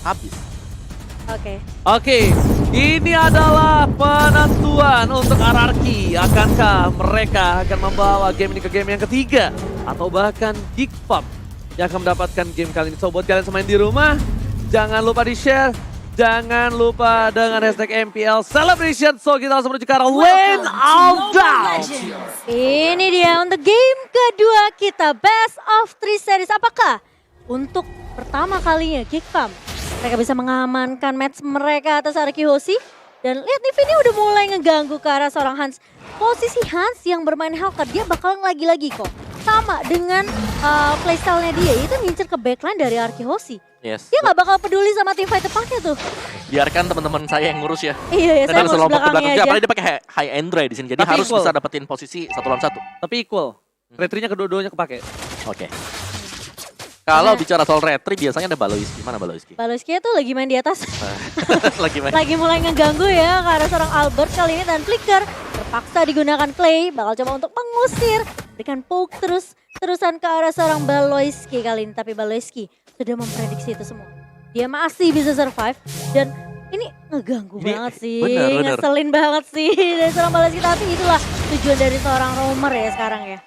habis. Oke, ini adalah penentuan untuk RRQ. Akankah mereka akan membawa game ini ke game yang ketiga? Atau bahkan GeekFam yang akan mendapatkan game kali ini. So buat kalian semain di rumah, jangan lupa di-share. Jangan lupa dengan hashtag MPL Celebration. So kita langsung menuju ke arah lane down. Ini dia untuk game kedua kita, Best of 3 Series. Apakah untuk pertama kalinya GeekFam mereka bisa mengamankan match mereka atas RRQ Hoshi? Dan lihat nih Vini udah mulai ngeganggu ke arah seorang Hans. Posisi Hans yang bermain Hellcat dia bakal lagi-lagi kok. Sama dengan playstyle-nya dia, itu ngincer ke backline dari RRQ Hoshi. Yes. Dia nggak bakal peduli sama teamfight depannya tuh. Biarkan teman-teman saya yang ngurus ya. Iya, saya Karena mau belakangnya aja. Apalagi dia pakai high end ray di sini. Jadi Tapi harus equal. bisa dapetin posisi 1 lawan 1. Tapi equal. Retrinya kedua-duanya kepake. Oke. Kalau bicara soal retri biasanya ada Baloiski. Mana Baloiski? Baloiski tuh lagi main di atas. Lagi main. Lagi mulai ngeganggu ya ke arah seorang Albert kali ini dan Flicker terpaksa digunakan Clay, bakal coba untuk mengusir, berikan poke terusan ke arah seorang Baloiski kali ini, tapi Baloiski sudah memprediksi itu semua. Dia masih bisa survive dan ini ngeganggu banget sih, bener. ngeselin banget sih dari seorang Baloiski, tapi itulah tujuan dari seorang roamer ya sekarang ya.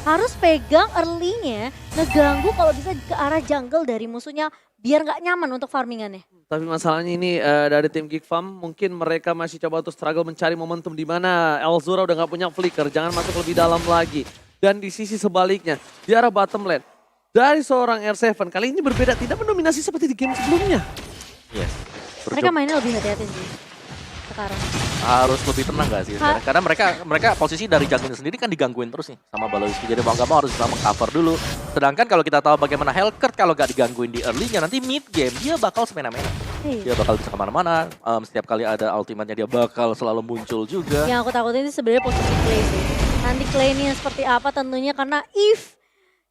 Harus pegang early-nya, ngeganggu kalau bisa ke arah jungle dari musuhnya biar nggak nyaman untuk farmingannya. Tapi masalahnya ini dari tim GeekFam mungkin mereka masih coba untuk struggle mencari momentum di mana Elzura udah nggak punya flicker, jangan masuk lebih dalam lagi. Dan di sisi sebaliknya, di arah bottom lane, dari seorang R7 kali ini berbeda, tidak mendominasi seperti di game sebelumnya. Yes. Mereka mainnya lebih hati-hati sih sekarang. Harus lebih tenang gak sih sekarang? Karena mereka posisi dari junglernya sendiri kan digangguin terus nih sama Baloiski. Jadi mau gak mau harus bisa meng-cover dulu. Sedangkan kalau kita tahu bagaimana Hellcat kalau gak digangguin di early-nya nanti mid game dia bakal semena-mena. Dia bakal bisa kemana-mana. Setiap kali ada ultimate-nya dia bakal selalu muncul juga. Yang aku takutin itu sebenarnya posisi Clay sih. Nanti Clay ini seperti apa tentunya karena if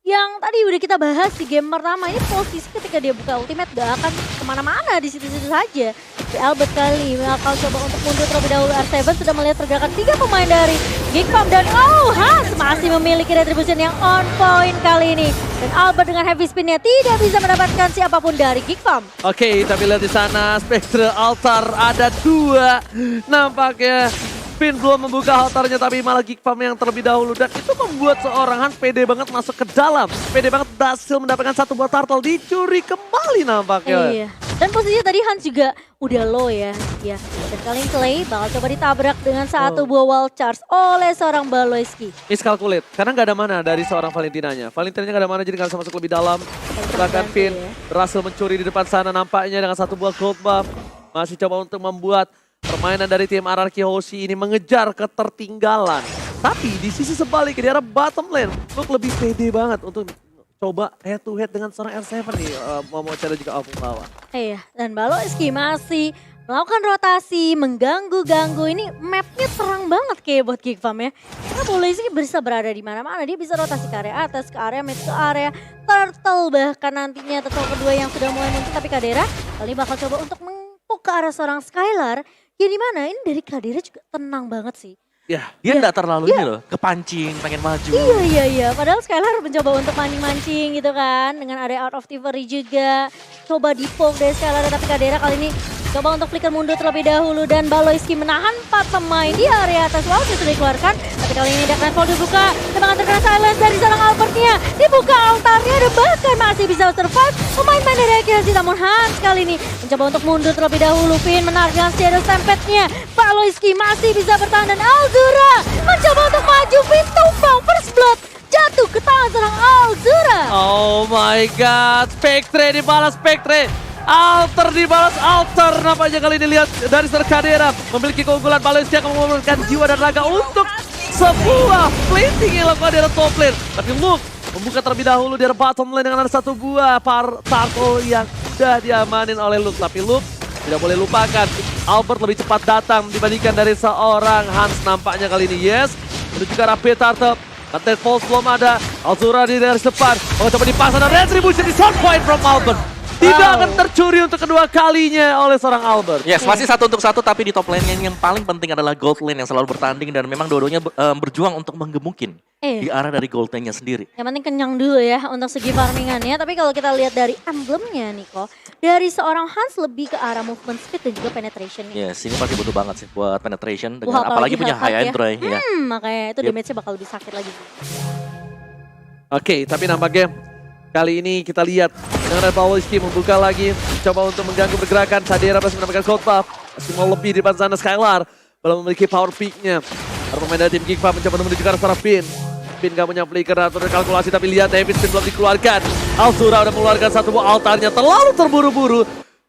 yang tadi udah kita bahas di game pertama ini posisi ketika dia buka ultimate gak akan kemana-mana di situ-situ saja. Si Albert kali bakal coba untuk mundur terlebih dahulu. R7 sudah melihat pergerakan 3 pemain dari GeekFam dan Hans masih memiliki retribution yang on point kali ini. Dan Albert dengan heavy spinnya tidak bisa mendapatkan siapapun dari GeekFam. Oke, tapi lihat di sana Spectre Altar ada 2. Nampaknya Pin belum membuka altarnya tapi malah GeekFam yang terlebih dahulu. Dan itu membuat seorang Hans pede banget masuk ke dalam. Pede banget berhasil mendapatkan 1 buah turtle. Dicuri kembali nampaknya. Iya. Dan posisinya tadi Hans juga udah low ya. Dan kali ini Clay bakal coba ditabrak dengan 1 buah wall charge oleh seorang Baloiski. Miscalculate, karena nggak ada mana dari seorang Valentinanya. Valentinanya nggak ada mana jadi nggak bisa masuk lebih dalam. Bahkan Pin berhasil mencuri di depan sana nampaknya dengan 1 buah gold buff. Masih coba untuk membuat permainan dari tim RRQ Hoshi ini mengejar ketertinggalan. Tapi di sisi sebaliknya di arah bottom lane, Luke lebih pede banget untuk coba head to head dengan seorang R7 nih. Mau cara juga Alpha lawan. Iya, dan Baloiski masih melakukan rotasi, mengganggu-ganggu. Ini mapnya terang banget kayak buat GeekFam ya. Karena Baloiski bisa berada di mana-mana. Dia bisa rotasi ke area atas, ke area mid, ke area turtle. Bahkan nantinya turtle kedua yang sudah mulai muncul. Tapi Kadera kali bakal coba untuk mempuk ke arah seorang Skylar. Ya di mana ini dari Kadera juga tenang banget sih. Dia nggak terlalu ini loh, kepancing, pengen maju. Iya. Padahal Skylar mencoba untuk mancing-mancing gitu kan. Dengan area out of Thievery juga. Coba di-poke dari Skylar, tapi Kadera kali ini coba untuk flicker mundur terlebih dahulu. Dan Baloiski menahan 4 pemain di area atas. Wow, sudah dikeluarkan. Tapi kali ini Dark Nightfall dibuka. Dengan terkena silence dari seorang Albertnya. Dibuka altarnya dan bahkan masih bisa survive. Pemain-pemain dari Akilasi, namun Hans kali ini mencoba untuk mundur terlebih dahulu. Pin menarik dengan Shadow Stampede-nya. Baloiski masih bisa bertahan dan Alzura mencoba untuk maju. Pin tumbang, first blood jatuh ke tangan seorang Alzura. Oh my god, Spectre dibalas Spectre. Alter dibalas Alter. Nampaknya kali ini lihat dari seorang Kadera memiliki keunggulan. Baloiski akan mengeluarkan jiwa dan raga untuk sebuah plating yang dilakukan dari top lane. Tapi Luke membuka terlebih dahulu dari bottom lane dengan ada 1 buah turtle yang sudah diamanin oleh Luke. Tapi Luke tidak boleh lupakan, Albert lebih cepat datang dibandingkan dari seorang Hans nampaknya kali ini. Yes, menuju ke arah turtle. Content Falls belum ada, Alzura di garis depan. Mau coba dipasang dan retribution di short point from Albert. tidak akan tercuri untuk kedua kalinya oleh seorang Albert. Yes, masih 1 untuk 1 tapi di top lane yang paling penting adalah gold lane yang selalu bertanding dan memang dua-duanya berjuang untuk menggemukin di arah dari gold lane-nya sendiri. Yang penting kenyang dulu ya untuk segi farmingannya. Tapi kalau kita lihat dari emblemnya Niko, dari seorang Hans lebih ke arah movement speed dan juga penetration. Yes, ini pasti butuh banget sih buat penetration dengan Wah, apalagi punya Hellcat high end Dry. Ya. Makanya itu damage-nya bakal lebih sakit lagi. Oke, tapi nampaknya kali ini kita lihat dengan Pawliski membuka lagi, coba untuk mengganggu pergerakan. Sadera masih mendapatkan gold buff, masih mau lebih di depan sana. Skylar belum memiliki power peak-nya. Para pemain dari tim Geekfa mencoba menuju ke arah seorang Pin. Pin gak punya flicker atau kalkulasi, tapi lihat David Pin belum dikeluarkan. Alzura udah mengeluarkan satu buah altarnya, terlalu terburu-buru.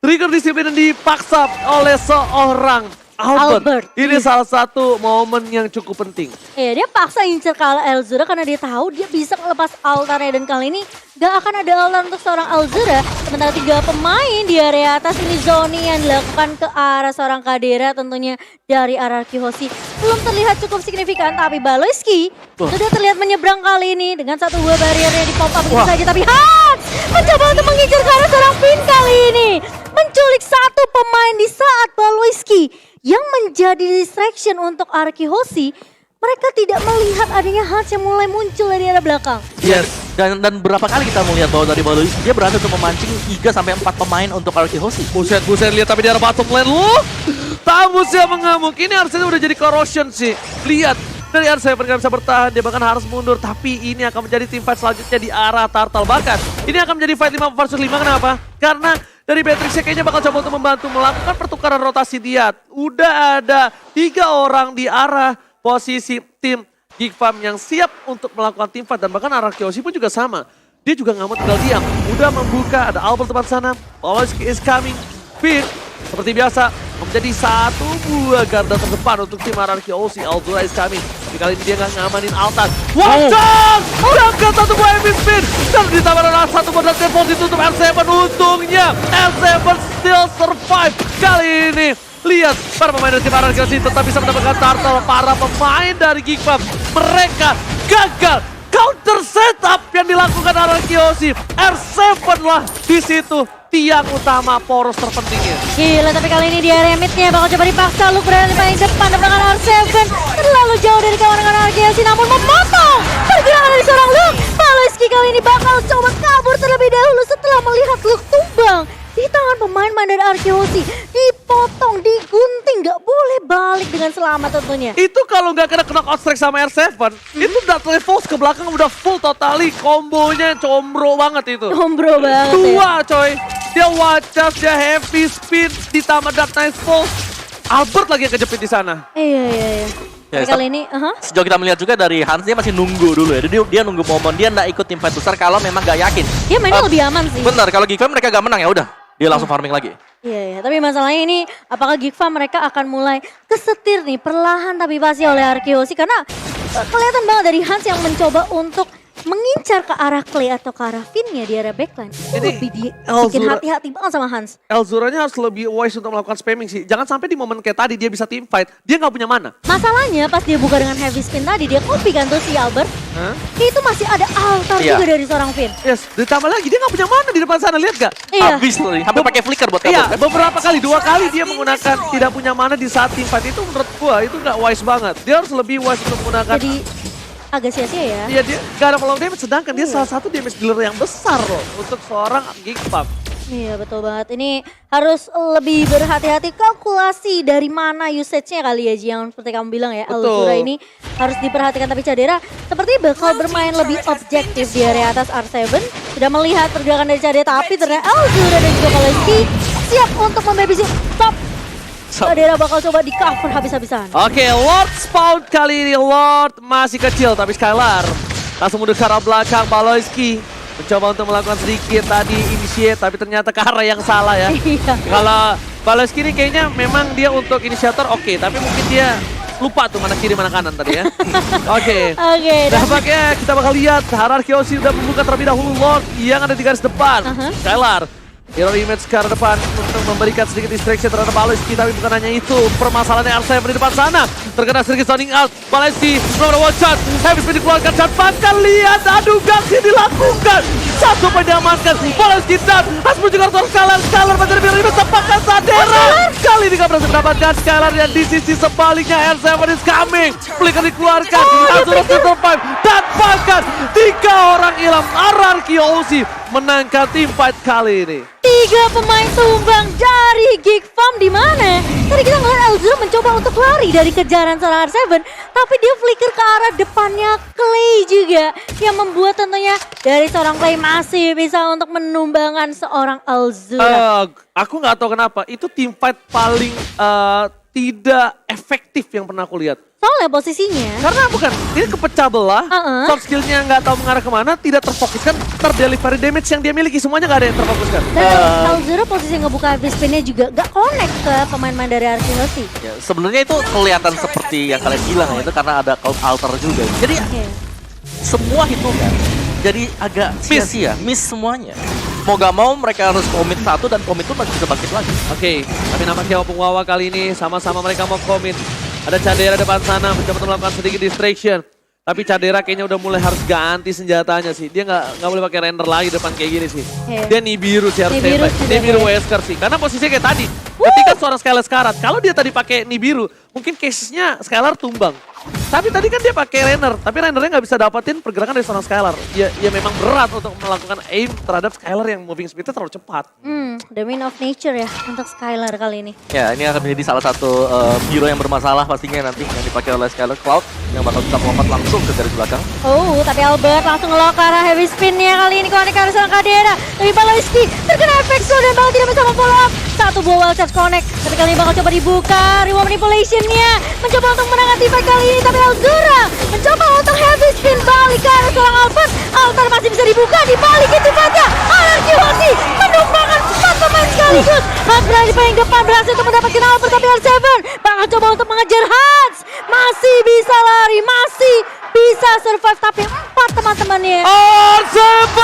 Trigger disiplin dipaksa oleh seorang Albert. Ini salah satu momen yang cukup penting. Iya, dia paksa incer kalah Alzura karena dia tahu dia bisa melepas altarnya. Dan kali ini gak akan ada altar untuk seorang Alzura. Sementara 3 pemain di area atas ini zoning yang dilakukan ke arah seorang Kadera tentunya dari arah Kihoshi. Belum terlihat cukup signifikan, tapi Baloyski sudah terlihat menyeberang kali ini dengan 1 buah barriernya di pop up begitu saja. Tapi Hans mencoba untuk mengincar ke arah seorang Pin kali ini. Menculik 1 pemain di saat Baloyski yang menjadi distraction untuk Arkihoshi. Mereka tidak melihat adanya Hans yang mulai muncul dari arah belakang. Yes. Dan berapa kali kita melihat bahwa dari Balois dia berhasil untuk memancing 3-4 pemain untuk Arkihoshi. Buset, lihat tapi di arah bottom lane lu. Tamus yang mengamuk. Ini harusnya udah jadi corrosion sih. Lihat, dari Arseven gak bisa bertahan, dia bahkan harus mundur. Tapi ini akan menjadi team fight selanjutnya di arah Turtle. Bahkan ini akan menjadi fight 5 versus 5. Kenapa? Karena dari Beatrix kayaknya bakal coba untuk membantu melakukan pertukaran rotasi dia. Udah ada 3 orang di arah posisi tim Geek Farm yang siap untuk melakukan team fight. Dan bahkan arah Kiyoshi pun juga sama. Dia juga nggak mau tinggal diam. Udah membuka, ada Albert tepat sana. Pawliski is coming. Pin seperti biasa menjadi 1 buah garda terdepan untuk tim RRQ OC. Alzura is coming. Tapi kali ini dia nggak ngamanin altar. Wajah! Jangka 1 buah heavy spin. Dan ditambah dengan 1 buah dan teleport ditutup R7. Untungnya R7 still survive. Kali ini lihat para pemain dari tim RRQ OC tetap bisa mendapatkan turtle. Para pemain dari Geek Farm mereka gagal counter setup yang dilakukan RRQ OC. R7 lah di situ tiang utama poros terpentingnya. Gila, tapi kali ini di area mid-nya bakal coba dipaksa. Luke berada di paling depan dengan R7. Terlalu jauh dari kawan dengan RGLC namun memotong pergerakan dari seorang Luke. Pawliski kali ini bakal coba kabur terlebih dahulu setelah melihat Luke tumbang di tangan pemain-pemain dari RGLC. Dipotong, digunting, gak boleh balik dengan selamat tentunya. Itu kalau nggak kena knock-out strike sama R7, itu udah force ke belakang udah full totally kombonya combro banget itu. Combro banget Dua coy. Dia wajah, dia heavy speed, ditambah Dark Knight Falls. Albert lagi yang kejepit di sana. Iya. Ya, Tapi kali ini, sejauh kita melihat juga dari Hans dia masih nunggu dulu ya. Dia nunggu momen, dia nggak ikut tim fight besar kalau memang nggak yakin. dia mainnya lebih aman sih. Benar, kalau Geek Farm mereka gak menang ya udah. Dia langsung farming lagi. Iya, tapi masalahnya ini apakah Geek Farm mereka akan mulai kesetir nih perlahan tapi pasti oleh Arkeosi karena kelihatan banget dari Hans yang mencoba untuk mengincar ke arah Clay atau ke arah Finn-nya di area backline. Itu Ini lebih bikin Alzura- hati-hati banget sama Hans. Elzuranya harus lebih wise untuk melakukan spamming sih. Jangan sampai di momen kayak tadi dia bisa team fight, dia nggak punya mana. Masalahnya pas dia buka dengan heavy spin tadi dia copy kan tuh si Albert. Hah? Itu masih ada altar Iya. juga dari seorang Finn. Yes, ditambah lagi dia nggak punya mana di depan sana, lihat gak? Iya. Habis tuh, hampir pakai flicker buat kabur. Iya, Kan? beberapa kali, 2 kali dia menggunakan tidak punya mana di saat team fight itu menurut gua itu nggak wise banget. Dia harus lebih wise untuk menggunakan. Jadi agak sia-sia ya. Iya, dia gak ada follow damage, sedangkan dia salah satu damage dealer yang besar loh untuk seorang Geek Farm. Iya betul banget. Ini harus lebih berhati-hati kalkulasi dari mana usage-nya kali ya Ji, yang seperti kamu bilang ya. Betul. Alzura ini harus diperhatikan tapi Cadera seperti bakal bermain lebih objektif di area atas R7. Sudah melihat pergerakan dari Cadera tapi ternyata Alzura dan juga Pawliski siap untuk membabysit top. Cadera bakal coba di cover habis-habisan. Oke, Lord spawn kali ini. Lord masih kecil tapi Skylar langsung mundur ke arah belakang. Pawliski mencoba untuk melakukan sedikit tadi initiate tapi ternyata ke arah yang salah ya. Iya. Kalau Pawliski ini kayaknya memang dia untuk inisiator oke, tapi mungkin dia lupa tuh mana kiri mana kanan tadi ya. Oke. Oke. Nampaknya kita bakal lihat Hierarchy OC udah membuka terlebih dahulu Lord yang ada di garis depan. Aha. Skylar Hero Image ke arah depan untuk memberikan sedikit distraction terhadap Baleski, tapi bukan hanya itu. Permasalahannya R7 di depan sana. Terkena sedikit sounding out. Baleski melakukan one shot. Heavy Spin dikeluarkan dan bahkan lihat adu gangsi dilakukan. Satu poin diamankan. Baleski dan harus menuju ke Skylar. Skylar menjadi Hero Image tepakan Sadera. Kali ini gak berhasil mendapatkan Skylar dan di sisi sebaliknya R7 is coming. Flicker dikeluarkan. Azura survive. Dan bahkan 3 orang hilang. RRQ OC menangkan tim fight kali ini. 3 pemain tumbang dari Geek Farm di mana? Tadi kita ngeliat Elzura mencoba untuk lari dari kejaran seorang R7, tapi dia flicker ke arah depannya Clay juga, yang membuat tentunya dari seorang Clay masih bisa untuk menumbangkan seorang Elzura. Aku nggak tahu kenapa itu tim fight paling tidak efektif yang pernah aku lihat. Soalnya posisinya Karena bukan, ini kepecah belah, soft skillnya nggak tahu mengarah kemana, tidak terfokuskan, terdelivery damage yang dia miliki, semuanya nggak ada yang terfokuskan. dan Elzura posisi ngebuka habis spinnya juga gak connect ke pemain-pemain dari Arsenal sih. Ya, sebenarnya itu kelihatan seperti yang kalian bilang ya, itu karena ada Cloud Altar juga. Jadi semua hitungan jadi agak sia-sia, miss semuanya. Mau gak mau mereka harus komit satu dan komit itu masih bisa bangkit lagi. Oke, tapi nampaknya Opung Wawa kali ini sama-sama mereka mau komit. Ada Cadera depan sana mencoba untuk melakukan sedikit distraction. Tapi Cadera kayaknya udah mulai harus ganti senjatanya sih. Dia nggak boleh pakai render lagi depan kayak gini sih. Dia Nibiru sih harus standby. Nibiru Wesker sih. Karena posisinya kayak tadi. Ketika seorang Skylar sekarat, kalau dia tadi pakai Nibiru, mungkin case-nya Skylar tumbang. Tapi tadi kan dia pakai Rainer, tapi Rainernya nggak bisa dapetin pergerakan dari seorang Skylar. Ya memang berat untuk melakukan aim terhadap Skylar yang moving speed-nya terlalu cepat. The Wind of Nature ya untuk Skylar kali ini. Ya, ini akan menjadi salah satu hero yang bermasalah pastinya nanti yang dipakai oleh Skylar Cloud yang bakal bisa melompat langsung ke garis belakang. Oh, tapi Albert langsung ngelok ke arah heavy spin-nya kali ini connect ke arah seorang Cadera. Tapi Baloiski terkena efek slow dan bakal tidak bisa memfollow up. Satu buah wild charge connect, tapi kali ini bakal coba dibuka. Reward manipulation-nya mencoba untuk menangkan tipe kali ini, tapi Elzura mencoba untuk heavy spin balik ke arah seorang Albert. Altar masih bisa dibuka, dibalikin tipenya. RRQ masih menumbangkan 4 pemain sekaligus. Hans berada di paling depan, berhasil untuk mendapatkan Albert, tapi R7 bakal coba untuk mengejar Hans. Masih bisa lari, masih bisa survive, tapi 4 teman-temannya. R7!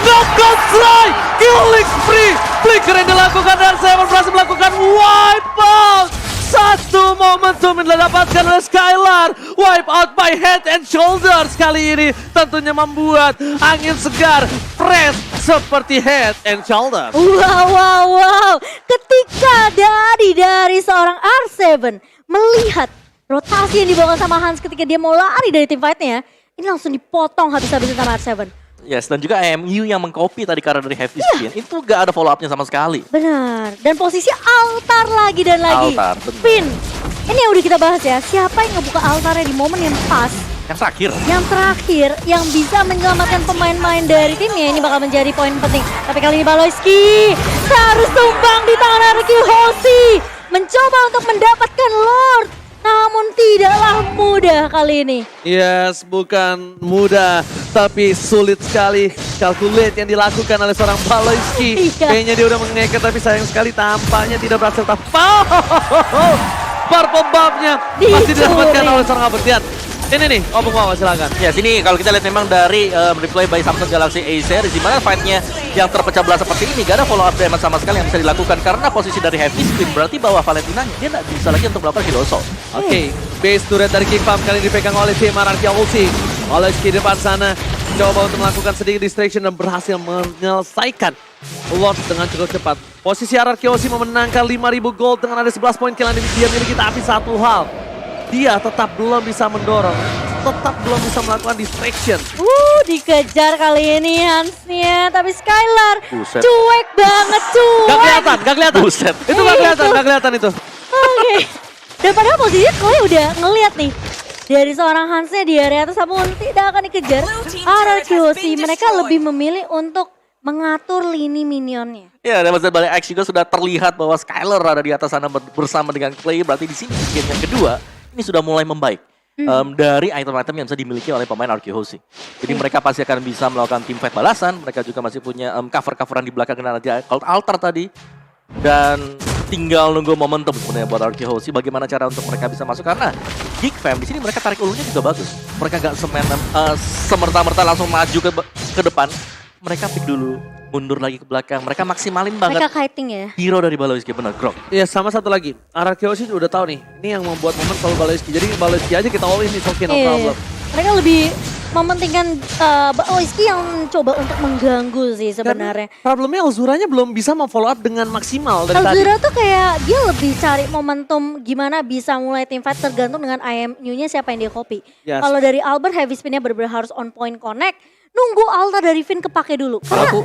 Knockout strike! Killing spree! Flicker yang dilakukan R7 berhasil melakukan wipeout! Satu momentum yang didapatkan oleh Skylar. Wipe out by Head and Shoulders kali ini tentunya membuat angin segar fresh seperti Head and Shoulders. Wow. Ketika dari seorang R7 melihat rotasi yang dibawa sama Hans ketika dia mau lari dari tim fight-nya, ini langsung dipotong habis-habisan sama R7. Yes, dan juga AMU yang mengcopy tadi karena dari heavy spin, itu gak ada follow up-nya sama sekali. Benar, dan posisi altar lagi dan lagi. Altar, benar. Pin, ini yang udah kita bahas ya, siapa yang ngebuka altarnya di momen yang pas. Yang terakhir. Yang terakhir, yang bisa menyelamatkan pemain-pemain dari timnya, ini bakal menjadi poin penting. Tapi kali ini Baloiski harus tumbang di tangan RRQ Hoshi. Mencoba untuk mendapatkan Lord. Namun tidaklah mudah kali ini. Yes, bukan mudah, tapi sulit sekali calculate yang dilakukan oleh seorang Baloiski. Iya. Kayaknya dia udah mengekor, tapi sayang sekali tampaknya tidak berhasil. Purple buff-nya masih didapatkan oleh seorang Albert. Lihat, ini nih, Opung Wawa silakan. Ya, sini kalau kita lihat memang dari replay by Samsung Galaxy A series di mana fight-nya yang terpecah belah seperti ini gak ada follow up damage sama sekali yang bisa dilakukan karena posisi dari heavy spin berarti bahwa Valentinanya dia gak bisa lagi untuk melakukan hero assault. Oke, base turret dari King Farm kali ini dipegang oleh tim RRQ Ulti. Oleh di depan sana, coba untuk melakukan sedikit distraction dan berhasil menyelesaikan Lord dengan cukup cepat. Posisi RRQ Ulti memenangkan 5.000 gold dengan ada 11 poin kill yang dia miliki, tapi satu hal, dia tetap belum bisa mendorong, tetap belum bisa melakukan distraction. Dikejar kali ini Hansnya, tapi Skylar Buset. cuek banget, cuek. Gak kelihatan. Buset. Itu gak kelihatan itu. Oke. Dan padahal posisinya Clay udah ngeliat nih. Dari seorang Hansnya di area atas namun tidak akan dikejar. RRQ mereka lebih memilih untuk mengatur lini minionnya. Ya, dan maksudnya balik X juga sudah terlihat bahwa Skylar ada di atas sana bersama dengan Clay. Berarti di sini game yang kedua ini sudah mulai membaik. Dari item-item yang bisa dimiliki oleh pemain RRQ Hoshi. Jadi mereka pasti akan bisa melakukan team fight balasan. Mereka juga masih punya cover-coveran di belakang dengan ada Cloud Altar tadi. Dan tinggal nunggu momentum sebenarnya buat RRQ Hoshi bagaimana cara untuk mereka bisa masuk. Karena Geek Fam di sini mereka tarik ulurnya juga bagus. Mereka gak semerta-merta langsung maju ke depan. Mereka pick dulu mundur lagi ke belakang. Mereka maksimalin banget Mereka kiting ya. hero dari Baloiski, bener Grok. Iya, sama satu lagi. RRQ sih udah tahu nih. Ini yang membuat momen selalu Baloiski. Jadi Baloiski aja kita all in nih, okay, no Iya. problem. Mereka lebih mementingkan Baloiski yang coba untuk mengganggu sih sebenarnya. Dan problemnya Elzuranya belum bisa memfollow up dengan maksimal dari tadi. Elzura tuh kayak dia lebih cari momentum gimana bisa mulai team fight tergantung dengan IMU-nya siapa yang dia copy. Yes. Kalau dari Albert heavy spin-nya benar-benar harus on point connect, nunggu altar dari Finn kepake dulu. Kalau Karena aku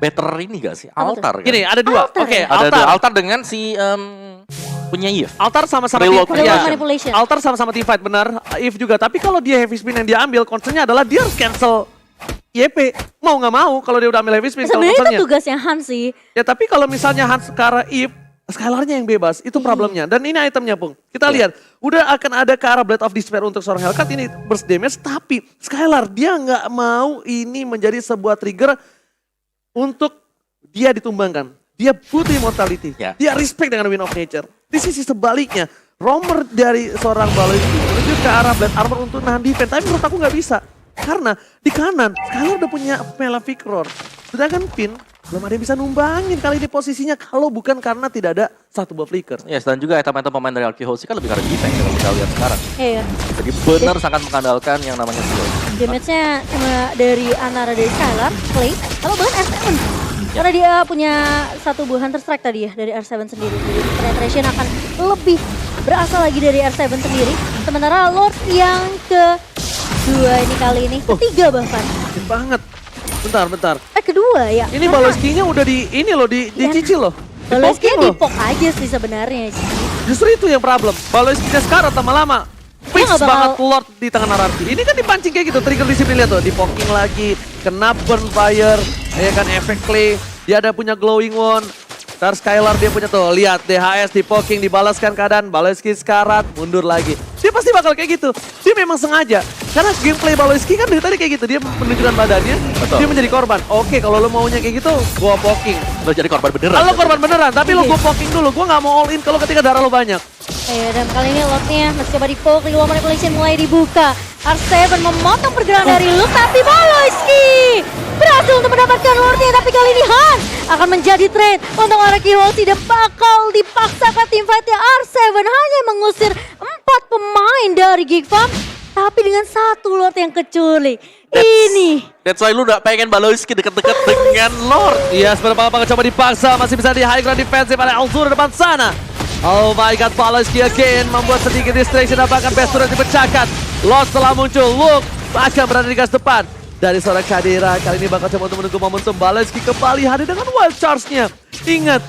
better ini gak sih? Apa tuh? Altar kan? Gini, ada dua. Altar Oke, ya? Ada altar. dua altar dengan si punya Eve. Altar sama-sama Reload team- Reload ya. manipulation. Altar sama-sama team fight, benar. If juga. Tapi kalau dia heavy spin yang dia ambil, concernnya adalah dia harus cancel YP. Mau nggak mau kalau dia udah ambil heavy spin. Kalau sebenarnya itu concernnya. tugasnya Hans sih. Ya tapi kalau misalnya Hans ke arah Eve, Skylarnya yang bebas, itu problemnya. Dan ini itemnya, Pung. Kita lihat, udah akan ada ke arah Blade of Despair untuk seorang Hellcat, ini burst damage, tapi Skylar dia nggak mau ini menjadi sebuah trigger untuk dia ditumbangkan. Dia butuh immortality. Ya. Dia respect dengan Wind of Nature. Di sisi sebaliknya, roamer dari seorang Baloiski menuju ke arah Blade Armor untuk nahan defense. Tapi menurut aku nggak bisa. Karena di kanan, Skylar udah punya Malefic Roar. Sedangkan Finn belum ada yang bisa numbangin kali ini posisinya kalau bukan karena tidak ada satu buah flicker. Yes, dan juga item-item pemain dari Arkehosi kan lebih karena defense kalau kita lihat sekarang. Iya. Jadi benar sangat mengandalkan yang namanya skill. Damage-nya cuma dari antara dari Skylar, Clay, atau bahkan R7. Karena dia punya satu buah Hunter Strike tadi ya dari R7 sendiri. Jadi penetration akan lebih berasal lagi dari R7 sendiri. Sementara Lord yang kedua ini kali ini, ketiga bahkan. Keren banget. Bentar. Kedua ya. Ini Baloiski-nya udah dicicil loh. Baloiski Di-poking loh. dipok aja sih sebenarnya. Justru itu yang problem. Baloiski-nya sekarang lama-lama fix nggak bakal- banget Lord di tangan narasi. Ini kan dipancing kayak gitu, trigger disiplin lihat tuh, di-poking lagi, kena burn fire, ya kan efek clay, dia ada punya glowing wand. Ntar Skylar dia punya tuh, lihat DHS di-poking, dibalaskan keadaan, Baloiski sekarat, mundur lagi. Dia pasti bakal kayak gitu. Dia memang sengaja. Karena gameplay Baloiski kan dari tadi kayak gitu, dia menunjukkan badannya, Betul. dia menjadi korban. Oke, kalau lo maunya kayak gitu, gua poking. Lo jadi korban beneran. Kalau korban beneran, tapi lo gua poking dulu, gua nggak mau all in kalau ketika darah lo banyak. Dan kali ini Lordnya masih coba di-poke, Real Manipulation mulai dibuka. R7 memotong pergerakan dari Luke, tapi Baloiski berhasil untuk mendapatkan Lordnya. Tapi kali ini Han akan menjadi trade untuk Arkehosi dan bakal dipaksakan tim fightnya R7 hanya mengusir 4 pemain dari Geek Farm. Tapi dengan satu Lord yang kecuali. Ini. That's why lu udah pengen Baloiski deket-deket dengan Lord. Iya, sebenarnya apa coba dipaksa, masih bisa di high ground defensive oleh Elzura depan sana. Oh my god, Baloiski again membuat sedikit distraction dan bahkan Bestura dipecahkan. Lost telah muncul, Luke akan berada di gas depan. Dari seorang Kadira, kali ini bakal coba untuk menunggu momentum. Baloiski kembali hadir dengan wild charge-nya. Ingat,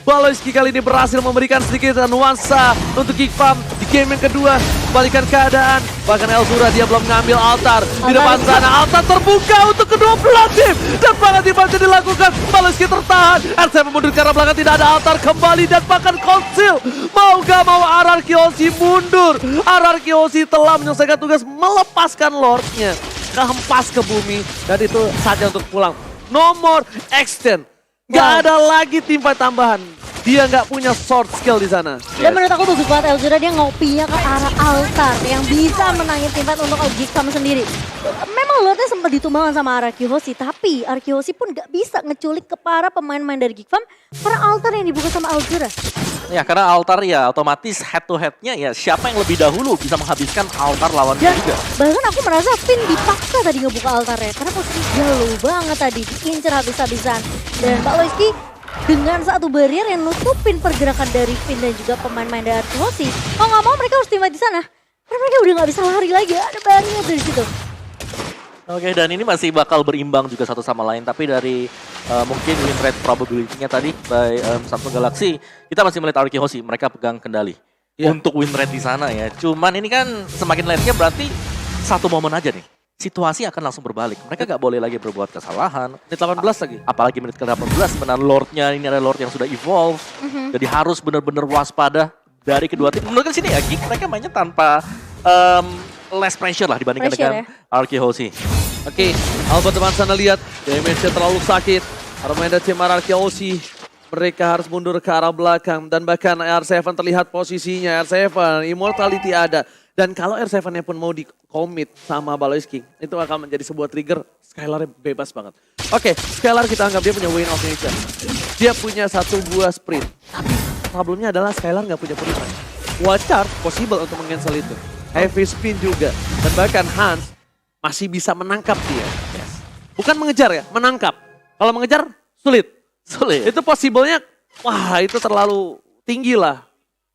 Baloiski kali ini berhasil memberikan sedikit nuansa untuk Geek Farm di game yang kedua. Balikan keadaan, bahkan Elzura dia belum ngambil altar. Di depan sana, altar terbuka untuk kedua belah tim. Dan bahkan dibaca dilakukan, Baloiski tertahan. R7 mundur karena belakang tidak ada altar kembali dan bahkan konsil. Mau gak mau Arkehosi mundur. Arkehosi telah menyelesaikan tugas melepaskan Lordnya. Kehempas ke bumi dan itu saatnya untuk pulang. No more extend. Gak ada lagi tim fight tambahan. Dia nggak punya sword skill di sana. Dan menurut aku bagus banget Elzura, dia ngopinya ke arah altar yang bisa menangin tim fight untuk Geek Farm sendiri. Memang Lordnya sempat ditumbangkan sama Arkehosi, tapi Arkehosi pun gak bisa ngeculik ke para pemain-pemain dari Geek Farm karena altar yang dibuka sama Elzura. Ya karena altar ya otomatis head to headnya ya siapa yang lebih dahulu bisa menghabiskan altar lawannya Dan juga. bahkan aku merasa Finn dipaksa tadi ngebuka altarnya karena posisi jauh banget tadi, diincer habis-habisan. Dan Baloiski dengan satu barrier yang nutupin pergerakan dari Finn dan juga pemain-pemain dari Arkehosi. Mau nggak mau mereka harus tim fight di sana. Karena mereka udah nggak bisa lari lagi, ada barrier dari situ. Oke, dan ini masih bakal berimbang juga satu sama lain. Tapi dari mungkin win rate probability-nya tadi by Samsung Galaxy, kita masih melihat Arkehosi, mereka pegang kendali. Iya. Untuk win rate di sana ya. Cuman ini kan semakin late-nya berarti satu momen aja nih. Situasi akan langsung berbalik. Mereka gak boleh lagi berbuat kesalahan. Menit 18 lagi. Apalagi menit ke-18, benar Lordnya ini ada Lord yang sudah evolve. Jadi harus benar-benar waspada dari kedua tim. Menurut sini ya, Geek mereka mainnya tanpa less pressure lah dibandingkan Pressure, dengan Arkehosi. Oke, Albert teman sana lihat damage-nya terlalu sakit. Armada tim Arkehosi, mereka harus mundur ke arah belakang dan bahkan R7 terlihat posisinya. R7 immortality ada dan kalau R7-nya pun mau di commit sama Baloiski, itu akan menjadi sebuah trigger. Skylar bebas banget. Oke, Scalar kita anggap dia punya Wayne of Nature. Dia punya satu buah sprint. Tapi problemnya adalah Scalar nggak punya perubahan. Wild Charge possible untuk meng-cancel itu. Heavy spin juga. Dan bahkan Hans masih bisa menangkap dia. Bukan mengejar ya, menangkap. Kalau mengejar, sulit. Sulit. Itu possible-nya, wah itu terlalu tinggi lah.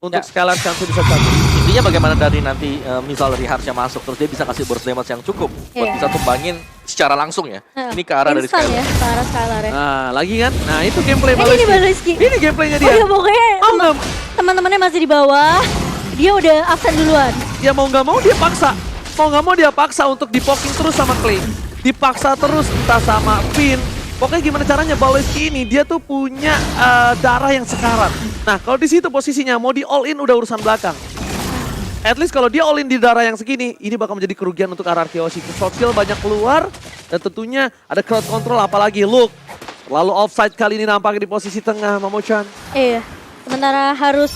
Untuk Ya. Scalar chance bisa satu. Intinya bagaimana dari nanti misal dari Harsh yang masuk terus dia bisa kasih burst damage yang cukup buat Iya. bisa tumbangin secara langsung ya. Ini ke arah dari Instan Skylar. ya, ke arah Skylar ya. Nah, lagi kan? Nah, itu gameplay Ini Baloyski. Baloyski. Ini gameplaynya Oh dia. ya pokoknya Oh, nggak- teman-temannya masih di bawah. Dia udah absen duluan. Ya mau nggak mau dia paksa. Mau nggak mau dia paksa untuk dipoking terus sama Clay. Dipaksa terus entah sama Finn. Pokoknya gimana caranya Baloyski ini dia tuh punya darah yang sekarat. Nah kalau di situ posisinya mau di all in udah urusan belakang. At least kalau dia all in di darah yang segini, ini bakal menjadi kerugian untuk RRQoshi. Short kill banyak keluar dan tentunya ada crowd control apalagi Luke. Lalu offside kali ini nampaknya di posisi tengah Mamo-chan. Iya. Sementara harus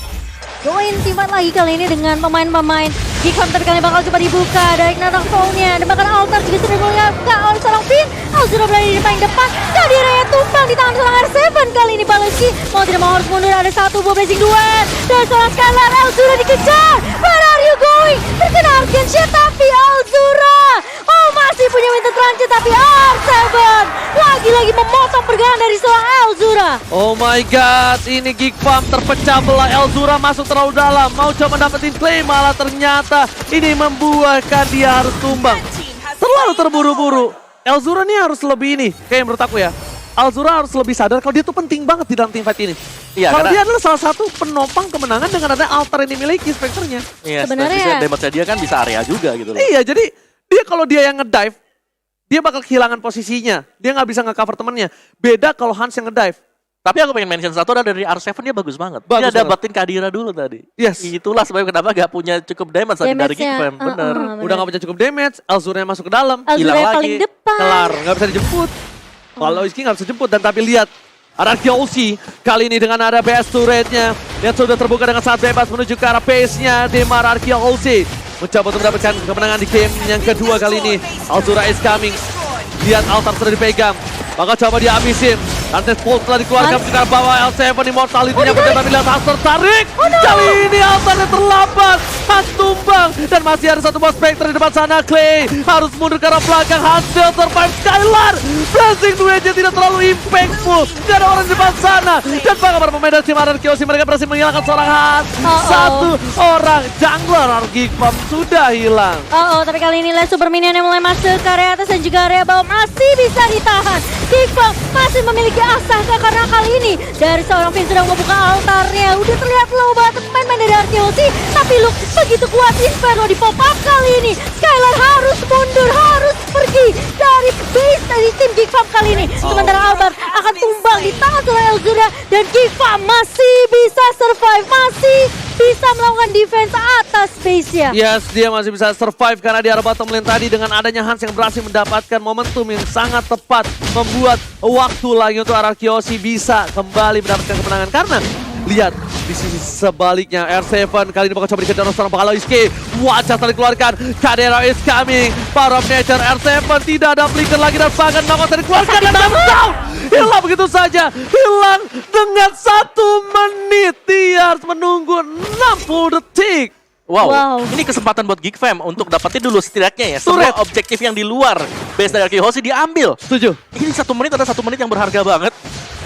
join timpat lagi kali ini dengan pemain-pemain. Gigfam tapi kali bakal coba dibuka dari Nanak Soul-nya. Dan bahkan Altar juga sudah mulai oleh seorang Finn. Alzura berada di paling depan. Kadira tumbang di tangan seorang R7 kali ini Baloyski. Mau tidak mau harus mundur, ada satu buah blazing duet. Dan seorang Skylar, Alzura dikejar. Where are you going? Terkena Arcane Shot tapi Alzura. Oh masih punya Winter Transit tapi R7 lagi-lagi memotong pergerakan dari seorang Alzura. Oh my god, ini Gigfam terpecah belah. Elzura masuk terlalu dalam. Mau coba dapetin claim, malah ternyata ini membuahkan dia harus tumbang. Terlalu terburu-buru. Elzura nih harus lebih ini, kayak menurut aku ya. Elzura harus lebih sadar kalau dia tuh penting banget di dalam teamfight ini. Iya, Kalau karena- dia adalah salah satu penopang kemenangan dengan ada altar yang dimiliki Spectre-nya. Iya, Sebenarnya- damage dia kan bisa area juga gitu loh. Iya, jadi dia kalau dia yang ngedive, dia bakal kehilangan posisinya. Dia nggak bisa nge-cover temennya. Beda kalau Hans yang ngedive. Tapi aku pengen mention satu adalah dari R7 dia bagus banget. Bagus Dia banget. dapetin Kadira dulu tadi. Yes. Itulah sebab kenapa gak punya cukup damage tadi dari Damage-nya, Gigfam. Bener. Udah nggak punya cukup damage, Elzura yang masuk ke dalam. Alzura Hilang yang lagi. paling depan. Kelar, nggak bisa dijemput. Kalau Iski nggak bisa jemput dan tapi lihat RRQoshi kali ini dengan ada PS turretnya yang sudah terbuka dengan sangat bebas menuju ke arah pace-nya Demar RRQoshi mencoba untuk mendapatkan kemenangan di game yang kedua kali ini. Alzura is coming. Lihat altar sudah dipegang. Maka coba dihabisin. Lantai Pulse telah dikeluarkan ke arah bawah. L7 Immortality-nya berjata bila Hans tertarik. Kali ini altarnya terlambat. Hans tumbang. Dan masih ada satu boss Spectre di depan sana. Clay harus mundur ke arah belakang. Hans still survive. Skylar. Blazing duetnya tidak terlalu impactful. Tidak ada orang di depan sana. Dan bahkan para pemain dari tim RRQoshi mereka berhasil menghilangkan seorang Hans. Satu orang jungler Gigfam sudah hilang. Tapi kali ini Les Super Minion yang mulai masuk ke area atas dan juga area bawah masih bisa ditahan. Gigfam masih memiliki asa karena kali ini dari seorang Finn sudah membuka altarnya. Udah terlihat low banget pemain-pemain dari RRQoshi. Tapi Luke begitu kuat Inferno di pop up kali ini. Skylar harus mundur, harus pergi dari base dari tim Gigfam kali ini. Sementara Albert akan tumbang di tangan seorang Elzura dan Gigfam masih bisa survive, masih bisa melakukan defense atas base-nya. Yes, dia masih bisa survive karena di arah bottom lane tadi dengan adanya Hans yang berhasil mendapatkan momentum yang sangat tepat membuat waktu lagi untuk RRQoshi bisa kembali mendapatkan kemenangan karena lihat di sisi sebaliknya R7 kali ini bakal coba dikejar oleh seorang Baloyski. Wajah telah dikeluarkan. Kadira is coming. Power of Nature R7 tidak ada flicker lagi dan bahkan bakal dikeluarkan dan down. Hilang begitu saja. Hilang dengan 1 menit. Dia harus menunggu 60 detik. Wow. Ini kesempatan buat Gigfam untuk dapetin dulu setidaknya ya. Semua objektif yang di luar base dari RRQoshi diambil. Setuju. Ini 1 menit ada 1 menit yang berharga banget.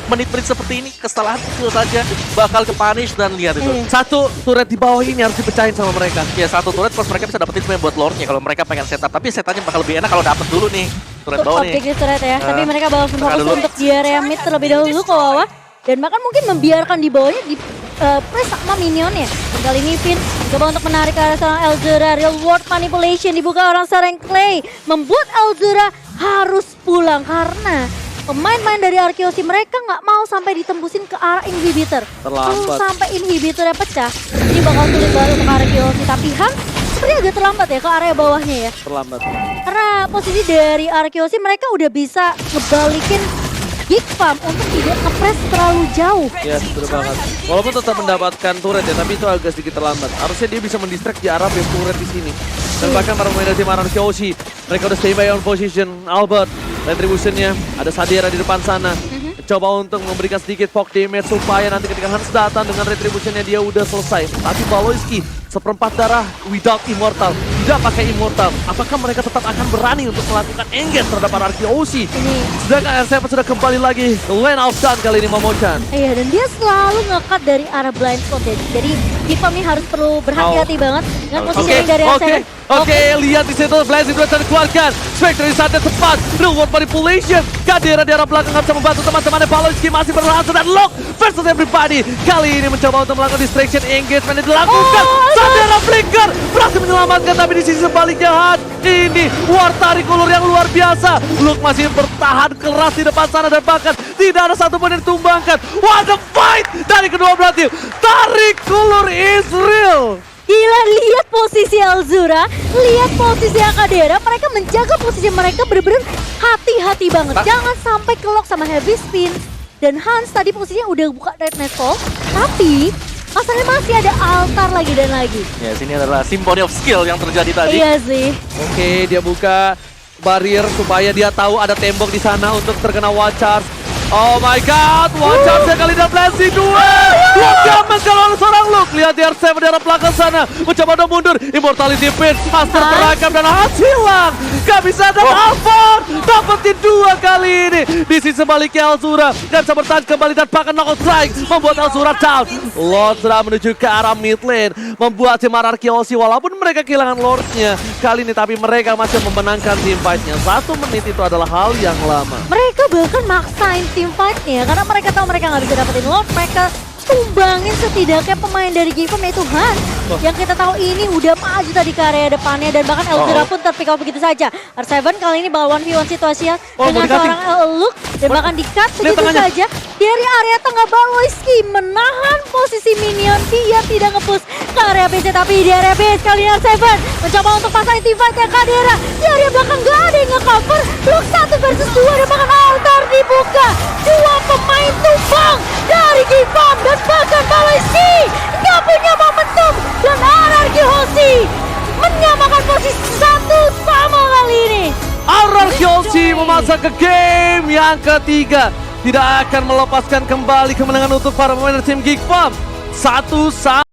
Menit-menit seperti ini kesalahan kecil saja bakal ke punish dan lihat itu. Satu turret di bawah ini harus dipecahin sama mereka. Ya satu turret plus mereka bisa dapetin semuanya buat lore-nya kalau mereka pengen setup. Tapi setannya bakal lebih enak kalau dapet dulu nih turret bawah nih. Objektif turret ya, tapi mereka bakal fokus dulu. untuk di area mid terlebih dahulu ke bawah. Dan bahkan mungkin membiarkan di bawahnya di press sama minionnya. Dan kali ini Finn coba untuk menarik ke arah seorang Elzura. Real world manipulation dibuka orang seorang Clay. Membuat Elzura harus pulang karena pemain-pemain dari RRQoshi mereka nggak mau sampai ditembusin ke arah inhibitor. Kalau Terlambat. sampai inhibitornya pecah, ini bakal sulit banget untuk RRQoshi. Tapi Hans sepertinya agak terlambat ya ke area bawahnya ya. Terlambat. Karena posisi dari RRQoshi mereka udah bisa ngebalikin Gigfam untuk tidak nge-press terlalu jauh. Ya, betul banget. Walaupun tetap mendapatkan turret ya, tapi itu agak sedikit terlambat. Harusnya dia bisa mendistract di arah base turret di sini. Dan bahkan para pemain dari tim RRQoshi, mereka udah stay by on position. Albert Retribution-nya, ada Sadera di depan sana. Coba untuk memberikan sedikit poke damage supaya nanti ketika Hans datang dengan Retribution-nya dia udah selesai. Tapi Baloyski seperempat darah without immortal, tidak pakai immortal. Apakah mereka tetap akan berani untuk melakukan engage terhadap Anarchy OC? Sedangkan R7 sudah kembali lagi ke lane of Sun kali ini Momochan. Iya, dan dia selalu nge-cut dari arah blind spot ya. Jadi Gifam nih harus perlu berhati-hati banget dengan positioning dari R7. Oke, lihat di situ Blazing Dua dikeluarkan. Spectre di saatnya tepat. Reward manipulation. Kadira di arah belakang nggak bisa membantu teman-temannya. Baloyski masih berhasil dan lock versus everybody. Kali ini mencoba untuk melakukan distraction engagement yang dilakukan. Sadera flicker berhasil menyelamatkan, tapi di sisi sebaliknya Hans ini war tarik ulur yang luar biasa. Luke masih bertahan keras di depan sana dan bahkan tidak ada satupun yang ditumbangkan. What a fight dari kedua belah tim. Tarik ulur is real. Gila, lihat posisi Alzura, lihat posisi Akadera, mereka menjaga posisi mereka bener-bener hati-hati banget. Jangan sampai kelok sama heavy spin. Dan Hans tadi posisinya udah buka red netball, tapi masalahnya masih ada altar lagi dan lagi. Ya, sini adalah Symphony of Skill yang terjadi tadi. Iya sih. Oke, dia buka barrier supaya dia tahu ada tembok di sana untuk terkena One Charge. Oh my god, One Charge kali ini Blazing Dua damage kalau oleh seorang Luke. Lihat di R7 di arah belakang sana, mencoba udah mundur. Immortality Pin, Master perangkap dan Hans hilang. Gak bisa ada Alphard, dapetin 2 kali ini. Di sisi sebaliknya Alzura gak bisa bertahan kembali dan bahkan knockout strike membuat Alzura down. Lord sudah menuju ke arah mid lane, membuat tim Anarchy OC walaupun mereka kehilangan Lordnya kali ini, tapi mereka masih memenangkan team fight-nya. 1 menit itu adalah hal yang lama. Mereka bahkan maksain team fight-nya karena mereka tahu mereka nggak bisa dapetin Lord. Mereka tumbangin setidaknya pemain dari Gifam yaitu Hans. Yang kita tahu ini udah maju tadi ke area depannya dan bahkan Elvira pun terpick off begitu saja. R7 kali ini bawa 1v1 situasinya dengan seorang Luke dan bahkan di-cut begitu saja. Dari area tengah Baloyski menahan posisi minion, dia tidak nge-push ke area base, tapi di area base kali ini R7 mencoba untuk pasangin team fight-nya Kadera. Di area belakang gak ada yang nge-cover. Luke 1 versus 2 dan bahkan altar dibuka. 2 pemain tumbang dari Gifam dan bahkan Baloyski gak punya momentum dan Anarchy OC menyamakan posisi 1 sama kali ini. Anarchy OC memasak ke game yang ketiga. Tidak akan melepaskan kembali kemenangan untuk para pemain tim Gifam. 1-1.